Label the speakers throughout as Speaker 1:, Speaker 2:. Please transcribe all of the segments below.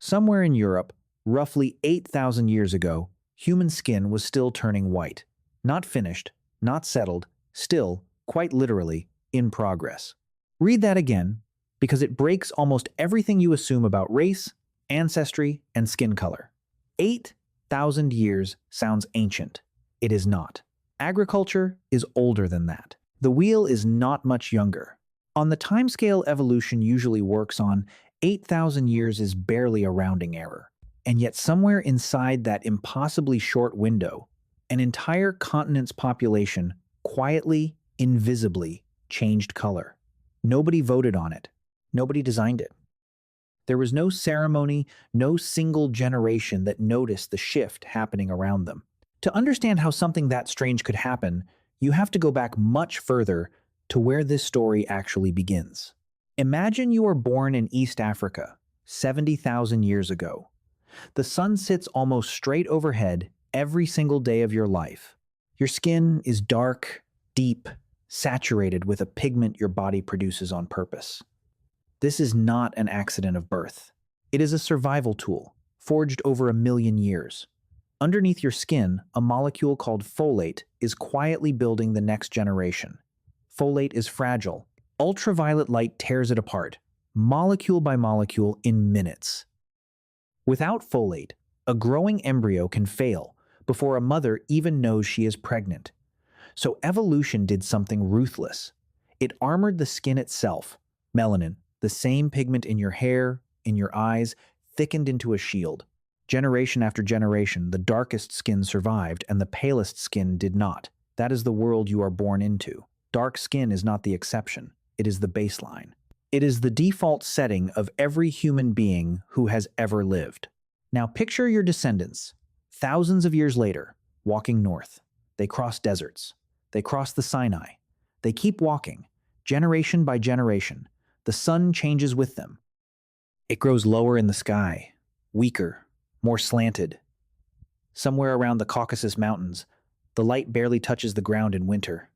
Speaker 1: Somewhere in Europe, roughly 8,000 years ago, human skin was still turning white. Not finished, not settled, still, quite literally, in progress. Read that again, because it breaks almost everything you assume about race, ancestry, and skin color. 8,000 years sounds ancient. It is not. Agriculture is older than that. The wheel is not much younger. On the timescale evolution usually works on, 8,000 years is barely a rounding error. And yet somewhere inside that impossibly short window, an entire continent's population quietly, invisibly changed color. Nobody voted on it. Nobody designed it. There was no ceremony, no single generation that noticed the shift happening around them. To understand how something that strange could happen, you have to go back much further to where this story actually begins. Imagine you were born in East Africa, 70,000 years ago. The sun sits almost straight overhead every single day of your life. Your skin is dark, deep, saturated with a pigment your body produces on purpose. This is not an accident of birth. It is a survival tool, forged over 1,000,000 years. Underneath your skin, a molecule called folate is quietly building the next generation. Folate is fragile. Ultraviolet light tears it apart, molecule by molecule in minutes. Without folate, a growing embryo can fail before a mother even knows she is pregnant. So evolution did something ruthless. It armored the skin itself, melanin, the same pigment in your hair, in your eyes, thickened into a shield. Generation after generation, the darkest skin survived and the palest skin did not. That is the world you are born into. Dark skin is not the exception. It is the baseline. It is the default setting of every human being who has ever lived. Now picture your descendants, thousands of years later, walking north. They cross deserts. They cross the Sinai. They keep walking, generation by generation. The sun changes with them. It grows lower in the sky, weaker, more slanted. Somewhere around the Caucasus Mountains, the light barely touches the ground in winter.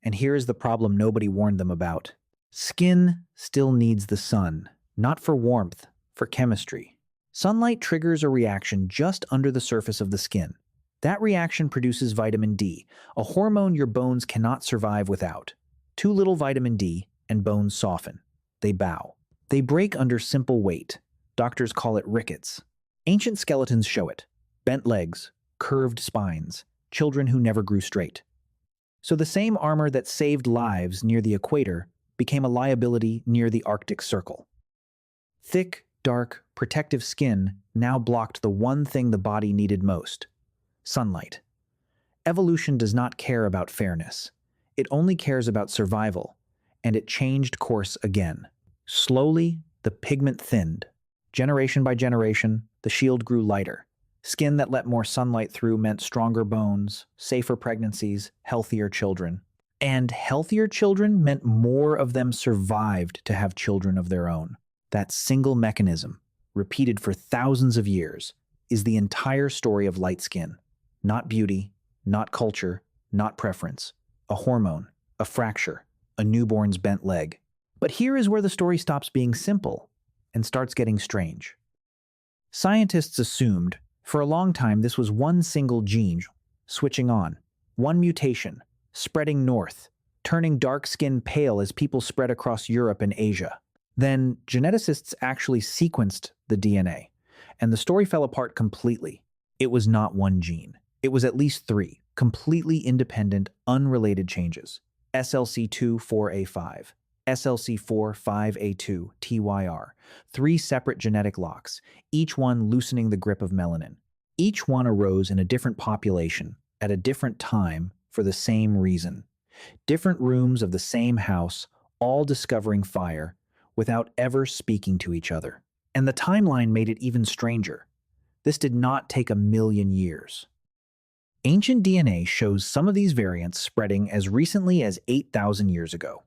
Speaker 1: And here is the problem nobody warned them about. Skin still needs the sun, not for warmth, for chemistry. Sunlight triggers a reaction just under the surface of the skin. That reaction produces vitamin D, a hormone your bones cannot survive without. Too little vitamin D, and bones soften. They bow. They break under simple weight. Doctors call it rickets. Ancient skeletons show it. Bent legs, curved spines, children who never grew straight. So the same armor that saved lives near the equator became a liability near the Arctic Circle. Thick, dark, protective skin now blocked the one thing the body needed most: sunlight. Evolution does not care about fairness. It only cares about survival, and it changed course again. Slowly, the pigment thinned. Generation by generation, the shield grew lighter. Skin that let more sunlight through meant stronger bones, safer pregnancies, healthier children. And healthier children meant more of them survived to have children of their own. That single mechanism, repeated for thousands of years, is the entire story of light skin. Not beauty, not culture, not preference. A hormone, a fracture, a newborn's bent leg. But here is where the story stops being simple and starts getting strange. Scientists assumed for a long time this was one single gene switching on, one mutation, spreading north, turning dark skin pale as people spread across Europe and Asia. Then geneticists actually sequenced the DNA, and the story fell apart completely. It was not one gene. It was at least three, completely independent, unrelated changes. SLC2-4A5, SLC4-5A2, TYR, three separate genetic locks, each one loosening the grip of melanin. Each one arose in a different population, at a different time, for the same reason. Different rooms of the same house, all discovering fire, without ever speaking to each other. And the timeline made it even stranger. This did not take 1,000,000 years. Ancient DNA shows some of these variants spreading as recently as 8,000 years ago.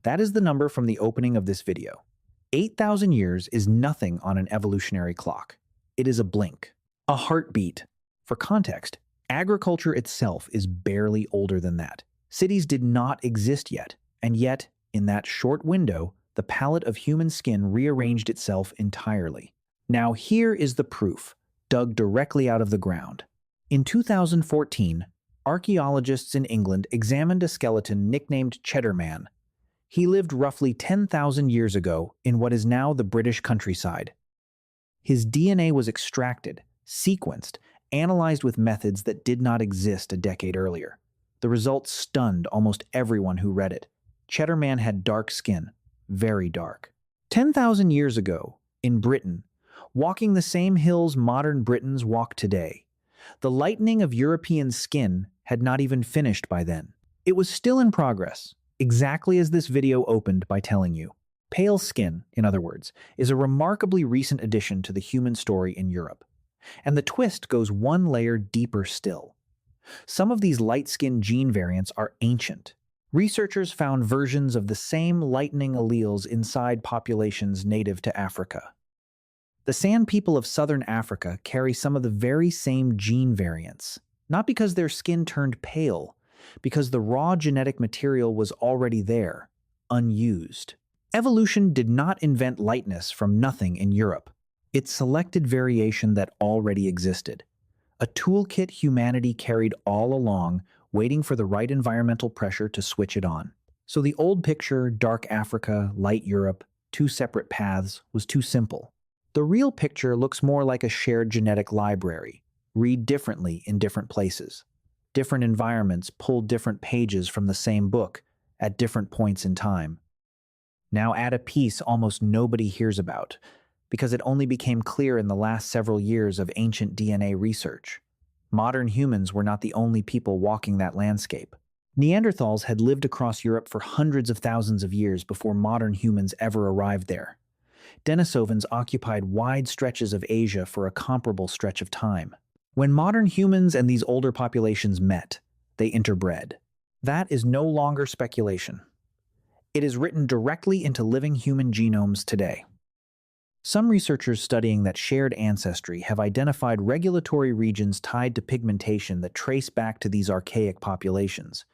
Speaker 1: That is the number from the opening of this video. 8,000 years is nothing on an evolutionary clock. It is a blink, a heartbeat. For context, agriculture itself is barely older than that. Cities did not exist yet, and yet, in that short window, the palette of human skin rearranged itself entirely. Now here is the proof, dug directly out of the ground. In 2014, archaeologists in England examined a skeleton nicknamed Cheddar Man. He lived roughly 10,000 years ago in what is now the British countryside. His DNA was extracted, sequenced, analyzed with methods that did not exist a decade earlier. The results stunned almost everyone who read it. Cheddar Man had dark skin, very dark. 10,000 years ago, in Britain, walking the same hills modern Britons walk today, the lightening of European skin had not even finished by then. It was still in progress, exactly as this video opened by telling you. Pale skin, in other words, is a remarkably recent addition to the human story in Europe. And the twist goes one layer deeper still. Some of these light-skinned gene variants are ancient. Researchers found versions of the same lightening alleles inside populations native to Africa. The San people of southern Africa carry some of the very same gene variants, not because their skin turned pale, because the raw genetic material was already there, unused. Evolution did not invent lightness from nothing in Europe. It selected variation that already existed. A toolkit humanity carried all along, waiting for the right environmental pressure to switch it on. So the old picture, dark Africa, light Europe, two separate paths, was too simple. The real picture looks more like a shared genetic library, read differently in different places. Different environments pull different pages from the same book at different points in time. Now add a piece almost nobody hears about, because it only became clear in the last several years of ancient DNA research. Modern humans were not the only people walking that landscape. Neanderthals had lived across Europe for hundreds of thousands of years before modern humans ever arrived there. Denisovans occupied wide stretches of Asia for a comparable stretch of time. When modern humans and these older populations met, they interbred. That is no longer speculation. It is written directly into living human genomes today. Some researchers studying that shared ancestry have identified regulatory regions tied to pigmentation that trace back to these archaic populations,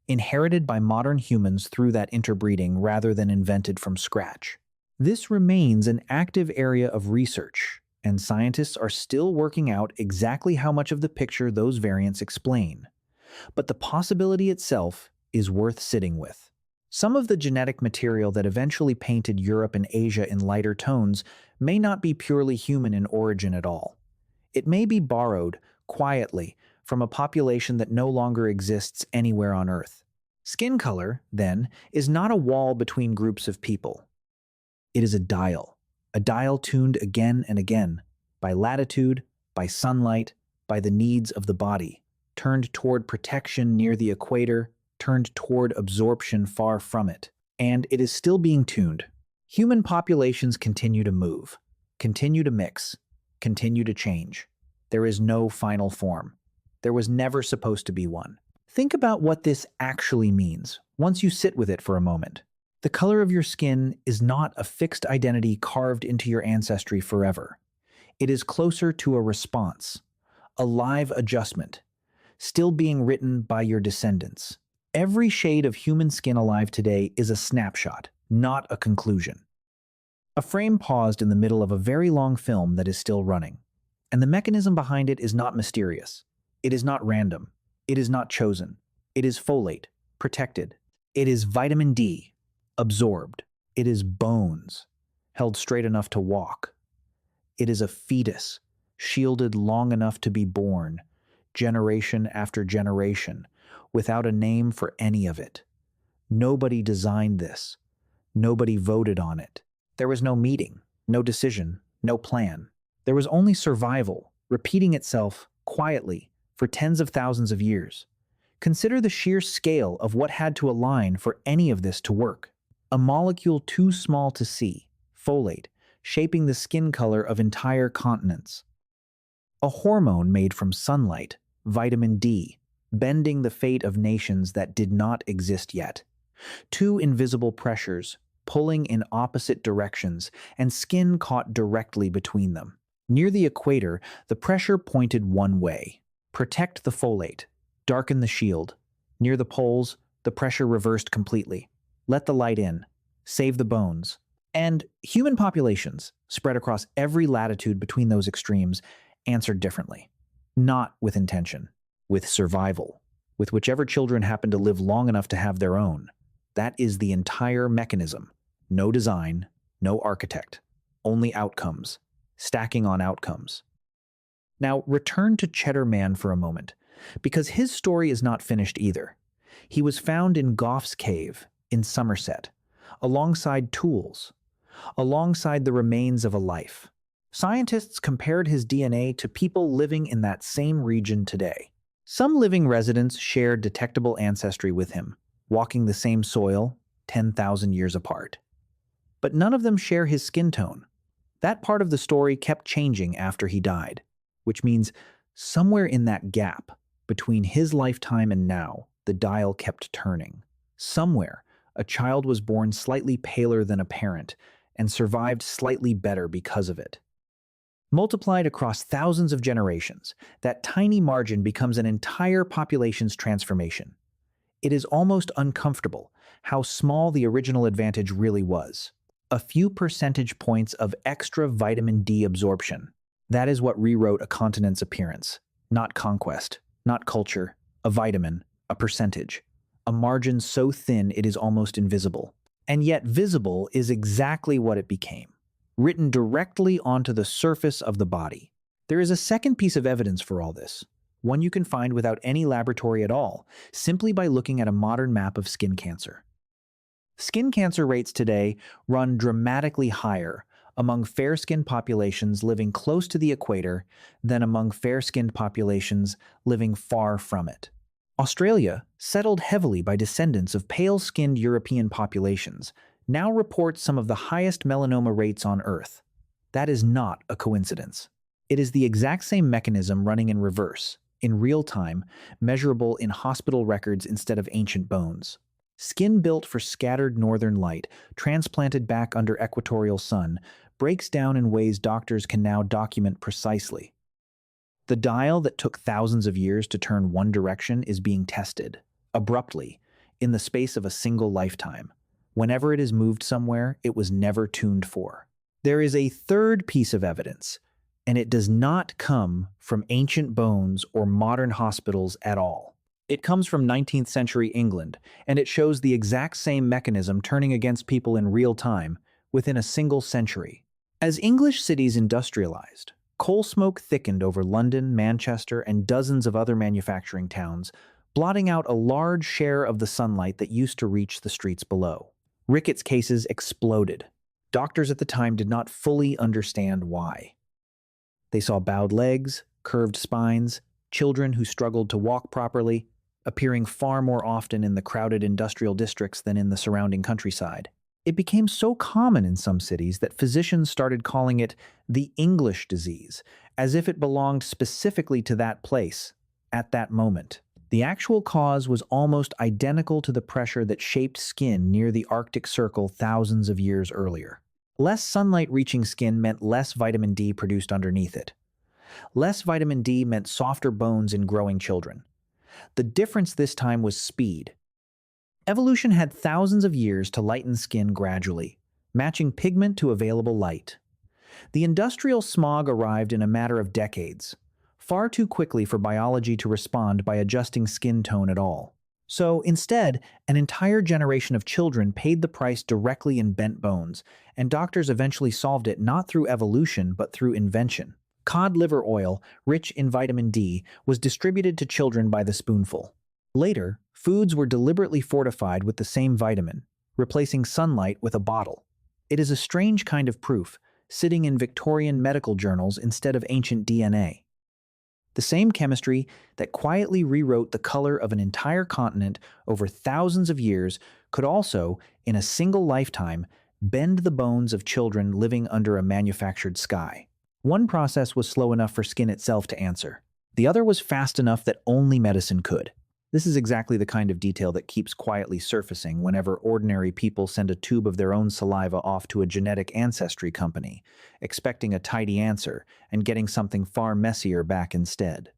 Speaker 1: inherited by modern humans through that interbreeding rather than invented from scratch. This remains an active area of research, and scientists are still working out exactly how much of the picture those variants explain. But the possibility itself is worth sitting with. Some of the genetic material that eventually painted Europe and Asia in lighter tones may not be purely human in origin at all. It may be borrowed, quietly, from a population that no longer exists anywhere on Earth. Skin color, then, is not a wall between groups of people. It is a dial tuned again and again, by latitude, by sunlight, by the needs of the body, turned toward protection near the equator, turned toward absorption far from it. And it is still being tuned. Human populations continue to move, continue to mix, continue to change. There is no final form. There was never supposed to be one. Think about what this actually means once you sit with it for a moment. The color of your skin is not a fixed identity carved into your ancestry forever. It is closer to a response, a live adjustment, still being written by your descendants. Every shade of human skin alive today is a snapshot, not a conclusion. A frame paused in the middle of a very long film that is still running, and the mechanism behind it is not mysterious. It is not random. It is not chosen. It is folate, protected. It is vitamin D, absorbed. It is bones, held straight enough to walk. It is a fetus, shielded long enough to be born, generation after generation, without a name for any of it. Nobody designed this. Nobody voted on it. There was no meeting, no decision, no plan. There was only survival, repeating itself quietly for tens of thousands of years. Consider the sheer scale of what had to align for any of this to work. A molecule too small to see, folate, shaping the skin color of entire continents. A hormone made from sunlight, vitamin D, bending the fate of nations that did not exist yet. Two invisible pressures, pulling in opposite directions, and skin caught directly between them. Near the equator, the pressure pointed one way. Protect the folate. Darken the shield. Near the poles, the pressure reversed completely. Let the light in. Save the bones. And human populations, spread across every latitude between those extremes, answered differently. Not with intention, with survival, with whichever children happen to live long enough to have their own. That is the entire mechanism. No design, no architect, only outcomes, stacking on outcomes. Now, return to Cheddar Man for a moment, because his story is not finished either. He was found in Gough's Cave in Somerset, alongside tools, alongside the remains of a life. Scientists compared his DNA to people living in that same region today. Some living residents shared detectable ancestry with him, walking the same soil 10,000 years apart. But none of them share his skin tone. That part of the story kept changing after he died, which means somewhere in that gap between his lifetime and now, the dial kept turning. Somewhere, a child was born slightly paler than a parent and survived slightly better because of it. Multiplied across thousands of generations, that tiny margin becomes an entire population's transformation. It is almost uncomfortable how small the original advantage really was. A few percentage points of extra vitamin D absorption. That is what rewrote a continent's appearance. Not conquest, not culture, a vitamin, a percentage. A margin so thin it is almost invisible. And yet visible is exactly what it became. Written directly onto the surface of the body. There is a second piece of evidence for all this, one you can find without any laboratory at all, simply by looking at a modern map of skin cancer. Skin cancer rates today run dramatically higher among fair-skinned populations living close to the equator than among fair-skinned populations living far from it. Australia, settled heavily by descendants of pale-skinned European populations, now reports some of the highest melanoma rates on Earth. That is not a coincidence. It is the exact same mechanism running in reverse, in real time, measurable in hospital records instead of ancient bones. Skin built for scattered northern light, transplanted back under equatorial sun, breaks down in ways doctors can now document precisely. The dial that took thousands of years to turn one direction is being tested, abruptly, in the space of a single lifetime. Whenever it is moved somewhere, it was never tuned for. There is a third piece of evidence, and it does not come from ancient bones or modern hospitals at all. It comes from 19th century England, and it shows the exact same mechanism turning against people in real time within a single century. As English cities industrialized, coal smoke thickened over London, Manchester, and dozens of other manufacturing towns, blotting out a large share of the sunlight that used to reach the streets below. Rickets cases exploded. Doctors at the time did not fully understand why. They saw bowed legs, curved spines, children who struggled to walk properly, appearing far more often in the crowded industrial districts than in the surrounding countryside. It became so common in some cities that physicians started calling it the English disease, as if it belonged specifically to that place, at that moment. The actual cause was almost identical to the pressure that shaped skin near the Arctic Circle thousands of years earlier. Less sunlight reaching skin meant less vitamin D produced underneath it. Less vitamin D meant softer bones in growing children. The difference this time was speed. Evolution had thousands of years to lighten skin gradually, matching pigment to available light. The industrial smog arrived in a matter of decades, far too quickly for biology to respond by adjusting skin tone at all. So instead, an entire generation of children paid the price directly in bent bones, and doctors eventually solved it not through evolution but through invention. Cod liver oil, rich in vitamin D, was distributed to children by the spoonful. Later, foods were deliberately fortified with the same vitamin, replacing sunlight with a bottle. It is a strange kind of proof, sitting in Victorian medical journals instead of ancient DNA. The same chemistry that quietly rewrote the color of an entire continent over thousands of years could also, in a single lifetime, bend the bones of children living under a manufactured sky. One process was slow enough for skin itself to answer. The other was fast enough that only medicine could. This is exactly the kind of detail that keeps quietly surfacing whenever ordinary people send a tube of their own saliva off to a genetic ancestry company, expecting a tidy answer and getting something far messier back instead.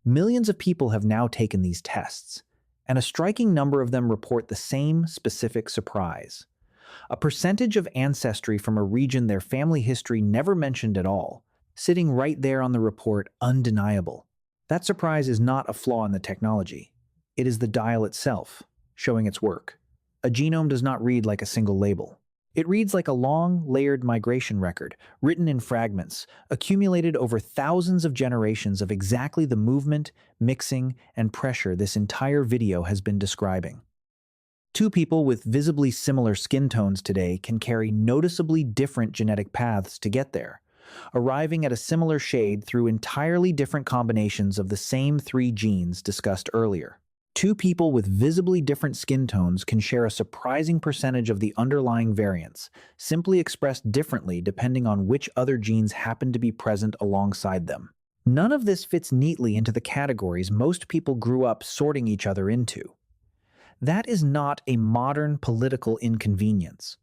Speaker 1: Millions of people have now taken these tests, and a striking number of them report the same specific surprise. a percentage of ancestry from a region their family history never mentioned at all, sitting right there on the report, undeniable. That surprise is not a flaw in the technology. It is the dial itself, showing its work. A genome does not read like a single label. It reads like a long, layered migration record, written in fragments, accumulated over thousands of generations of exactly the movement, mixing, and pressure this entire video has been describing. Two people with visibly similar skin tones today can carry noticeably different genetic paths to get there, arriving at a similar shade through entirely different combinations of the same three genes discussed earlier. Two people with visibly different skin tones can share a surprising percentage of the underlying variants, simply expressed differently depending on which other genes happen to be present alongside them. None of this fits neatly into the categories most people grew up sorting each other into. That is not a modern political inconvenience.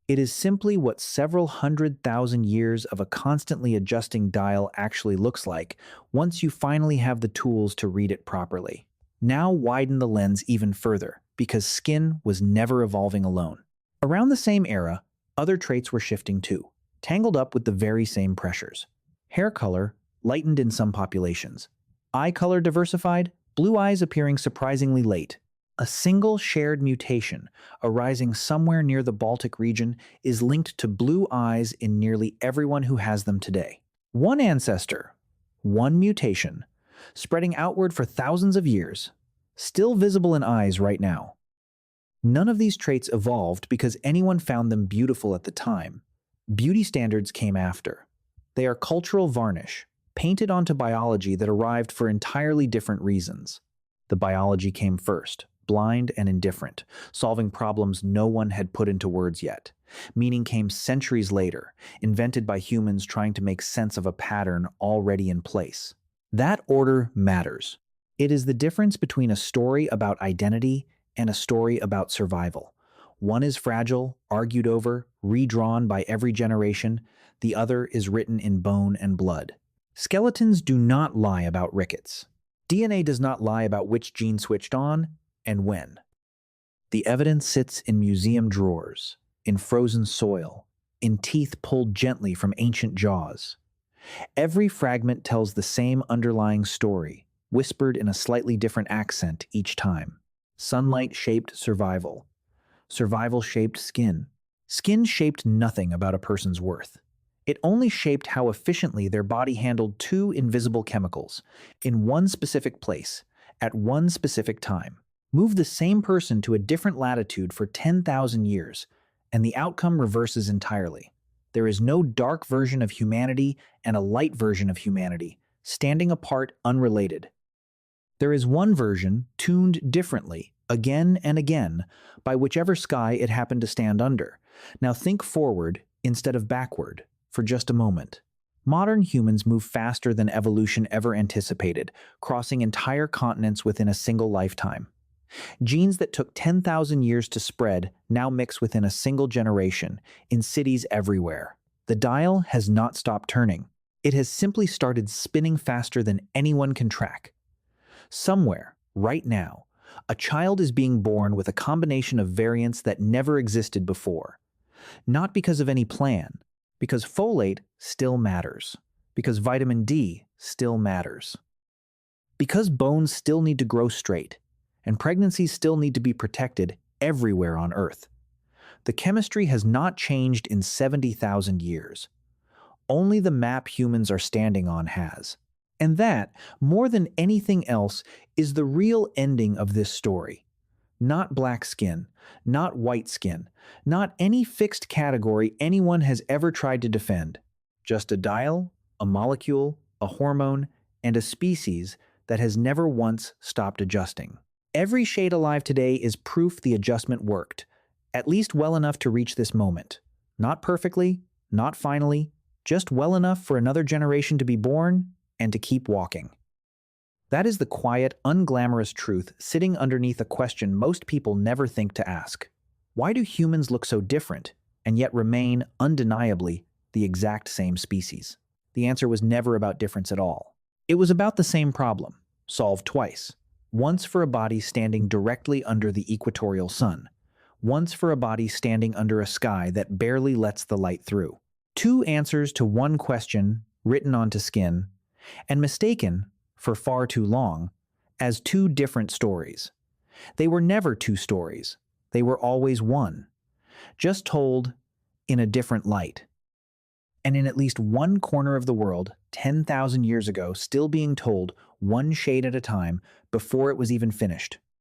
Speaker 1: It is simply what several 100,000 years of a constantly adjusting dial actually looks like once you finally have the tools to read it properly. Now widen the lens even further, because skin was never evolving alone. Around the same era, other traits were shifting too, tangled up with the very same pressures. Hair color lightened in some populations. Eye color diversified, blue eyes appearing surprisingly late. A single shared mutation arising somewhere near the Baltic region is linked to blue eyes in nearly everyone who has them today. One ancestor, one mutation, spreading outward for thousands of years, still visible in eyes right now. None of these traits evolved because anyone found them beautiful at the time. Beauty standards came after. They are cultural varnish, painted onto biology that arrived for entirely different reasons. The biology came first, blind and indifferent, solving problems no one had put into words yet. Meaning came centuries later, invented by humans trying to make sense of a pattern already in place. That order matters. It is the difference between a story about identity and a story about survival. One is fragile, argued over, redrawn by every generation. The other is written in bone and blood. Skeletons do not lie about rickets. DNA does not lie about which gene switched on and when. The evidence sits in museum drawers, in frozen soil, in teeth pulled gently from ancient jaws. Every fragment tells the same underlying story, whispered in a slightly different accent each time. Sunlight shaped survival. Survival shaped skin. Skin shaped nothing about a person's worth. It only shaped how efficiently their body handled two invisible chemicals, in one specific place, at one specific time. Move the same person to a different latitude for 10,000 years, and the outcome reverses entirely. There is no dark version of humanity and a light version of humanity, standing apart, unrelated. There is one version, tuned differently, again and again, by whichever sky it happened to stand under. Now think forward instead of backward, for just a moment. Modern humans move faster than evolution ever anticipated, crossing entire continents within a single lifetime. Genes that took 10,000 years to spread now mix within a single generation, in cities everywhere. The dial has not stopped turning. It has simply started spinning faster than anyone can track. Somewhere, right now, a child is being born with a combination of variants that never existed before. Not because of any plan, because folate still matters, because vitamin D still matters, because bones still need to grow straight, and pregnancies still need to be protected everywhere on Earth. The chemistry has not changed in 70,000 years. Only the map humans are standing on has. And that, more than anything else, is the real ending of this story. Not black skin, not white skin, not any fixed category anyone has ever tried to defend. Just a dial, a molecule, a hormone, and a species that has never once stopped adjusting. Every shade alive today is proof the adjustment worked, at least well enough to reach this moment. Not perfectly, not finally, just well enough for another generation to be born and to keep walking. That is the quiet, unglamorous truth sitting underneath a question most people never think to ask. Why do humans look so different and yet remain undeniably the exact same species? The answer was never about difference at all. It was about the same problem, solved twice. Once for a body standing directly under the equatorial sun, once for a body standing under a sky that barely lets the light through. Two answers to one question written onto skin, and mistaken, for far too long, as two different stories. They were never two stories. They were always one, just told in a different light. And in at least one corner of the world, 10,000 years ago, still being told one shade at a time before it was even finished.